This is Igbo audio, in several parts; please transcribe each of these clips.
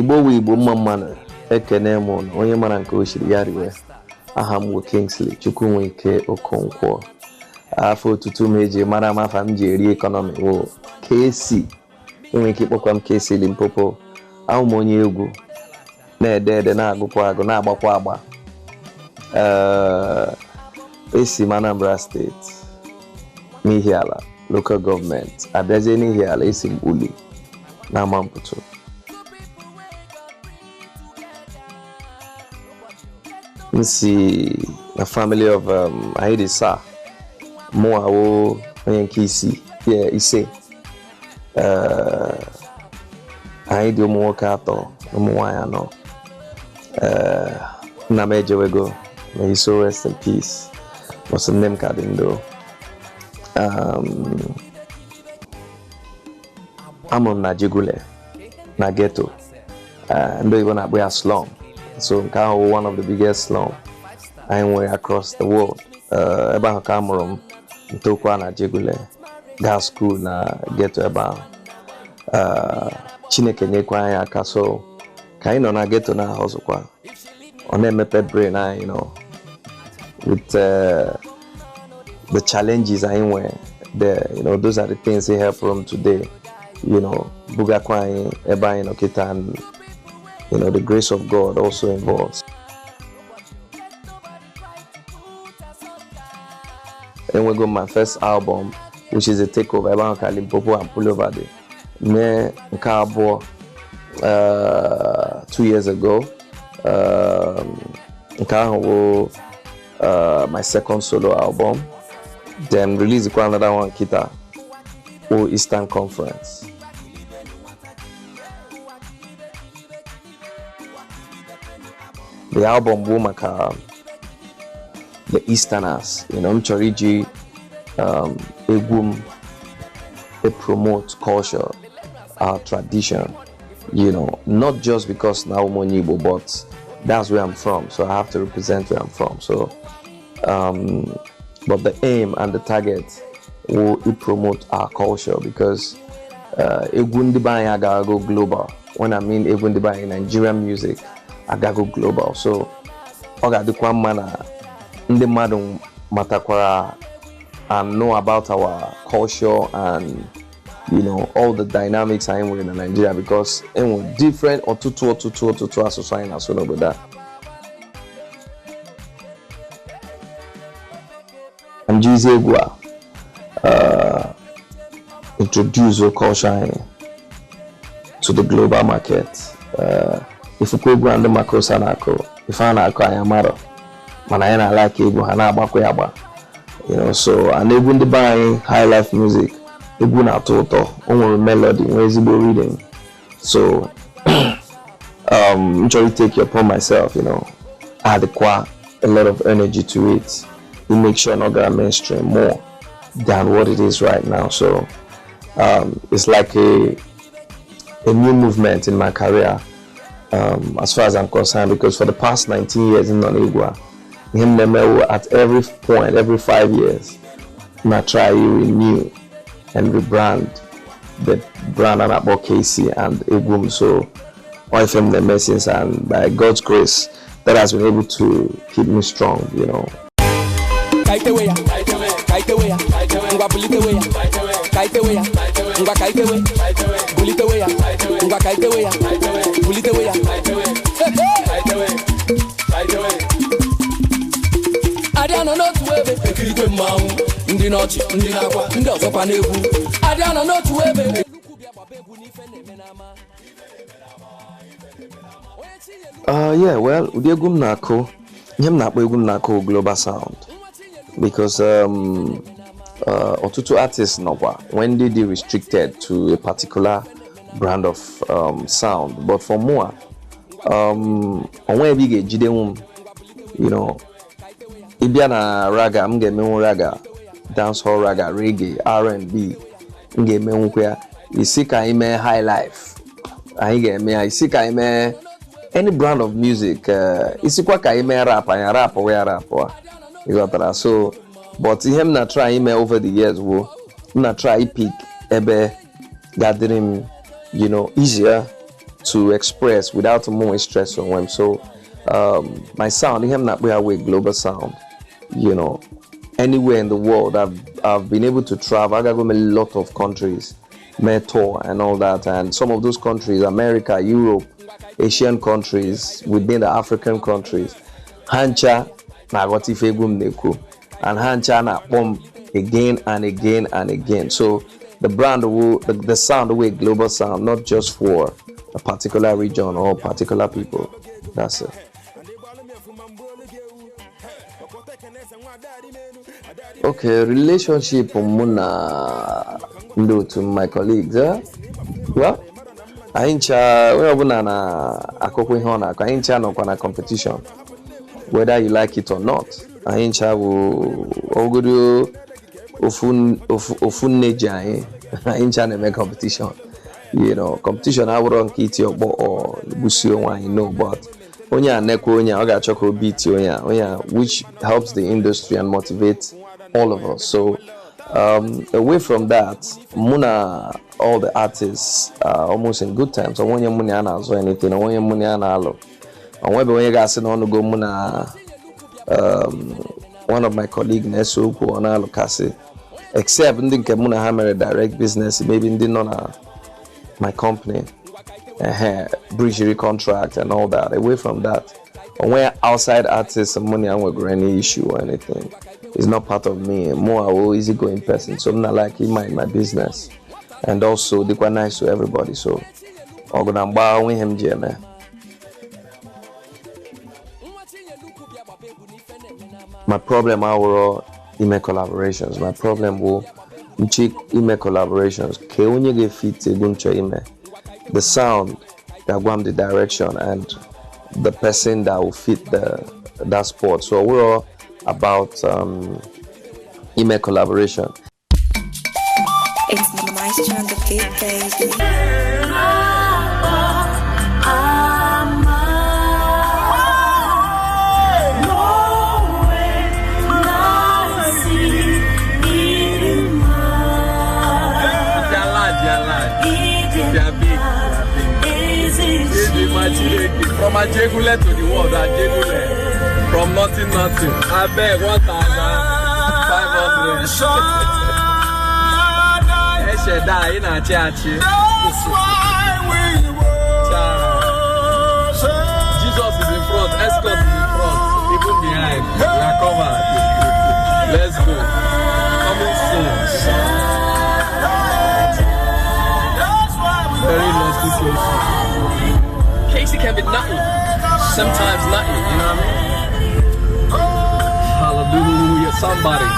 Igbo mama ekene mo onye mara nke oshiri ya riwe aha m Kingsley Chukwunwike Okonkwo afọ otutu meje mara mafa m ji eri economy wo KC enwe ike kpọkwa m KC Limpopo ahụ m onye egwu na-ede na-agụkwa agụ na-agbakwa agba esi m Anambra steeti N'ihiala local government abịazie N'ihiala esi m Uli na Mamputu. See a family of Aidisa Moawo Yankisi, yeah, Ise Aidio Mokato, Moayano Namejawego, may he so rest in peace. Was a name Kadindo. I'm on Najigule, Nageto, and they want to be a slum. So Nkao, one of the biggest slums anywhere across the world. Eba Cameroon, Ntokwa na Jegule, gas school na ghetto eba. Chineke nyekwa anyị aka so ka anyị nọ na ghetto na house kwa. On emepe brain anyị, you know, with the challenges anywhere there, you know, those are the things they help from today. You know, buga kwa anyị eba anyị nọ kita and you know, the grace of God also involves. Then we got my first album, which is a takeover about Limpopo and Pullover Day. Me Nkabo 2 years ago. Nkabo my second solo album. Then release another one kita or Eastern Conference. The album Womaka, the Easterners, you know, Mchoriji, they promote culture, our tradition, you know, not just because now Monibo, but that's where I'm from, so I have to represent where I'm from. So, but the aim and the target will promote our culture because Egundiba go global. When I mean Egundiba in Nigerian music, I gotta go global. So I got the one mana in the madam matakwara and know about our culture and you know all the dynamics I'm in Nigeria because it's different or two society as well with that. And Jizegwa introduce our culture to the global market. If you go and the macro sanako, if I na ayamaro, manayana like ego hana abako yaba, you know. So and even the buying high life music, ego na toto, only melody, easy reading. So I'm trying to take it upon myself, you know. I had a lot of energy to it. It makes sure not gonna mainstream more than what it is right now. So it's like a new movement in my career. As far as I'm concerned, because for the past 19 years in Nonigua, at every point, every 5 years, I try to renew and rebrand the brand about KC and Egum. So I film the message, and by God's grace, that has been able to keep me strong, you know. Adiana not webe ekirikwe mmanwu ndị n'ọchị ndị na-akwa ndị ọzọkwa n'egwu Adiana not webe Yeah, well, ụdị egwu m na-akụ ihe m na-akpọ egwu m na-akụ global sound because ọtụtụ artists nọkwa when they restricted to a particular brand of sound, but for more onwe ebe ị ga-ejidenwu m, you know, ịbịa na raga m ga-emenwu raga, dancehall raga, reggae, R&B m ga-emenwukwa ya. Isi ka anyị mee high life anyị ga-eme ya, isi ka anyị mee any brand of music, isikwa ka anyị mee rap anyị rap wee rap you got that. So but ihe m na try ime over the years wo m na try pick ebe gathering, you know, easier to express without more stress on them. So my sound, him not we are with global sound, you know. Anywhere in the world, I've been able to travel. I got to go a lot of countries, met tour and all that, and some of those countries, America, Europe, Asian countries, within the African countries, Hancha na got ifegum neku, and Hancha na pom again and again and again. So the brand will, the sound will global sound, not just for a particular region or particular people. That's it. Okay, relationship to my colleagues. Well, I na competition, whether you like it or not. I will make competition. You know, competition I wouldn't kit your or busio one, you know, but onya neko onya oga choko beat onya which helps the industry and motivates all of us. So away from that, Muna, all the artists are almost in good times. So when you money ana so anything, when you money ana alo. And when you guys on to go Muna, one of my colleagues Nesu ko ona lokasi. Except in the Muna hammer a direct business, maybe in the my company, breachery contract and all that. Away from that, and when outside artists and money, I'm with any issue or anything. It's not part of me. More a easygoing person, so I'm not like in my business, and also they quite nice to everybody. So I'm gonna buy him man. My problem our email collaborations. My problem will check email collaborations. Ke onye get fit guncho email. The sound that go the direction and the person that will fit that sport. So we're all about email collaboration. It's Maestro on the beat, baby. From Ajegule to the world, Ajegule. From nothing. I beg 1,500. Jesus is in front, escort is in front, people behind. We are covered. Let's go. Coming soon. Very nasty place. Casey can be nutty, sometimes nutty, you know what I mean? Hallelujah, somebody.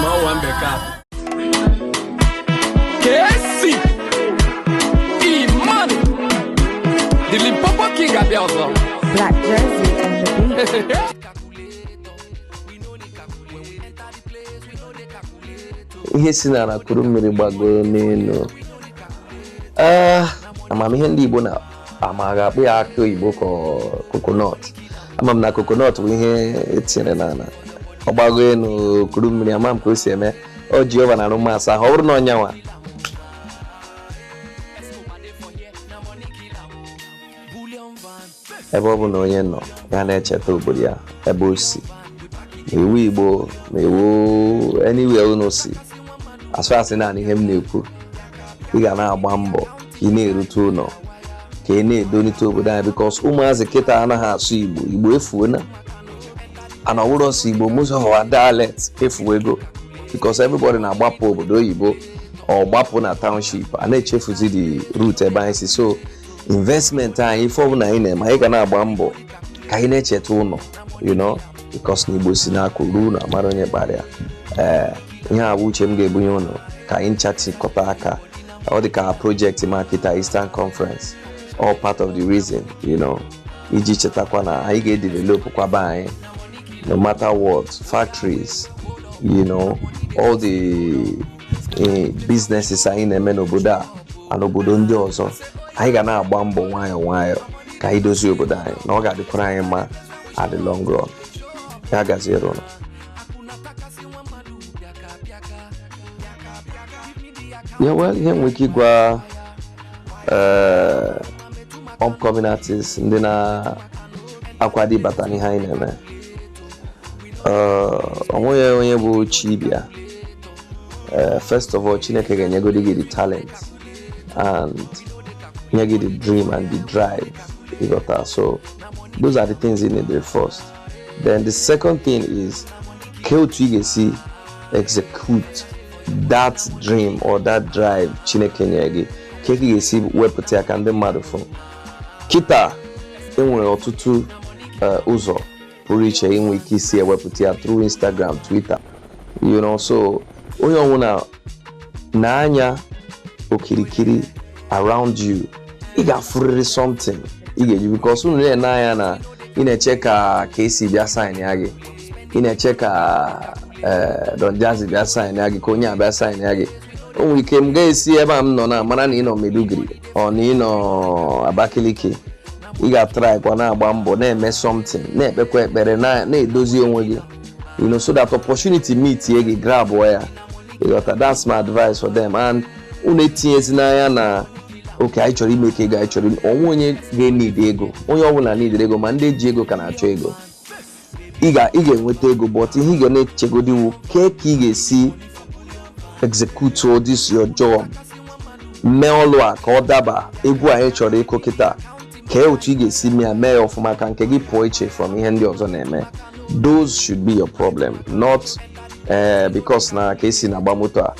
No one back up. Casey! E-Money! The Limpopo King of the also. Black jersey on the beat. Ihe si na nakuru mmiri gbagoro n'elu. Amamihe ndị Igbo na amaga akpụ ya akị oyibo ka coconut. Amam na coconut bụ ihe etinyere n'ala. Ọ gbago enu kuru mmiri amam ka o si eme. O Jehova na arụmụ asa ọ bụrụ na ọnyanwa. Ebe ọ bụ na onye nọ ya na-echeta obodo ya ebe o si. Iwu Igbo ma iwu anywhere unu si. Asụ asị na ihe m na-ekwu. Ị ga na-agba mbọ ka ị na-erute ụlọ ka ị na-edonite obodo anyị because ụmụazị kịta anaghị asụ Igbo efuona ana ọwụrụ ọsụ Igbo most of our dialect efuwego because everybody na-agbapụ obodo oyibo ọ gbapụ na township a na-echefuzi the route ebe anyị si. So investment anyị ife ọbụla anyị na-eme anyị ga na-agba mbọ ka anyị na-echeta ụlọ you know because na Igbo si n'akụ ruo na amara onye kpara ya ihe a bụ uche m ga-ebunye ụlọ ka anyị nchatikọta aka all the car project market Eastern Conference, all part of the reason, you know. Iji chetakwa na anyị ga-develop kwa ba anyị no matter what, factories, you know, all the businesses anyị na-eme n'obodo a na obodo ndị ọzọ. Anyị ga na-agba mbọ nwayọ ka anyị dozie obodo anyị na ọ ga-adịkwara anyị mma at the long run. Ya gaziere ụnụ. Yeah, well, here we keep upcoming artists ndị na-akwado ịbata n'ihe anyị na-eme. Onwe onye bụ Chibia. First of all, Chineke ga-enyegodi gị the talent and nye gị the dream and the drive. You got that? So those are the things you need first. Then the second thing is see execute that dream or that drive Chineke nye gị. Keke see wepụta aka ndị mmadụ fụ. Kita enwere ọtụtụ ụzọ pụrụ iche inwe ike isi ewepụta ya through Instagram, Twitter. You know, so onye ọbụla na-anya okirikiri around you, ị ga-afụrịrị something ị ga-eji, because unu na-anya na ị na-eche ka esi bịa sign ya gị, ị na-eche ka Don Jazzy bịa sign ya gị, ka onye abịa sign ya gị. O nwere ike m ga-esi ebe a m nọ na mara na ị nọ Maiduguri ọ na ị nọ Abakaliki, ị ga-try kwa na-agba mbọ na-eme something, na-ekpekwa ekpere, na-edozi onwe gị, you know, so that opportunity meet ye gị grab ya. You got that? That's my advice for them. And unu etinyezi n'anya na okay, I chọrọ ime ka ego, I chọrọ onwe onye ga-need ego, onye ọbụla need ego, ma ndị ji ego ka na-achọ ego. Ị ga-enweta ego, but ihe ị ga na-echegodi wu ka ị ga-esi execute all this your job, mee ọlụ a ka ọ daba egwu anyị chọrọ ịkụ kịta, ka otu ị ga-esi mee ọfụma ka nke gị pụọ iche from ihe ndị ọzọ na-eme. Those should be your problem, not because na ka esi na-agba moto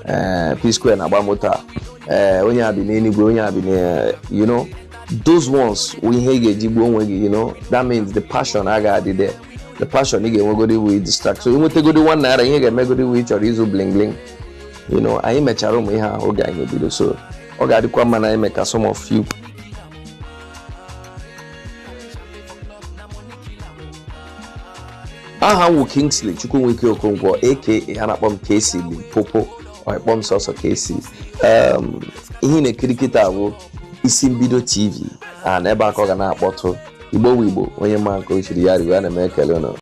a P-Square na-agba moto a onye abi n'Enugu, onye abi na, you know, those ones ihe ị ga-eji gbuo onwe gị, you know, that means the passion agaghị there. The passion ị ga-enwegodi wu distract, so inwetegodi $1 ihe ga-emegodi wu ịchọrọ izu bling bling, you know. Anyị mechara ụmụ ihe ahụ oge anyị ebido, so ọ ga-adịkwa mma na ime ka some of you aha wu Kingsley Chukwunwike Okonkwo aka ha na-akpọ m KC Limpopo ọ ịkpọ m sọsọ KC. Ihe na-ekiri kịta bụ isi mbido TV, and ebe aka ọ ga na-akpọtụ Igbo onye ma nke ochiri ya riwe, ana m ekele unu.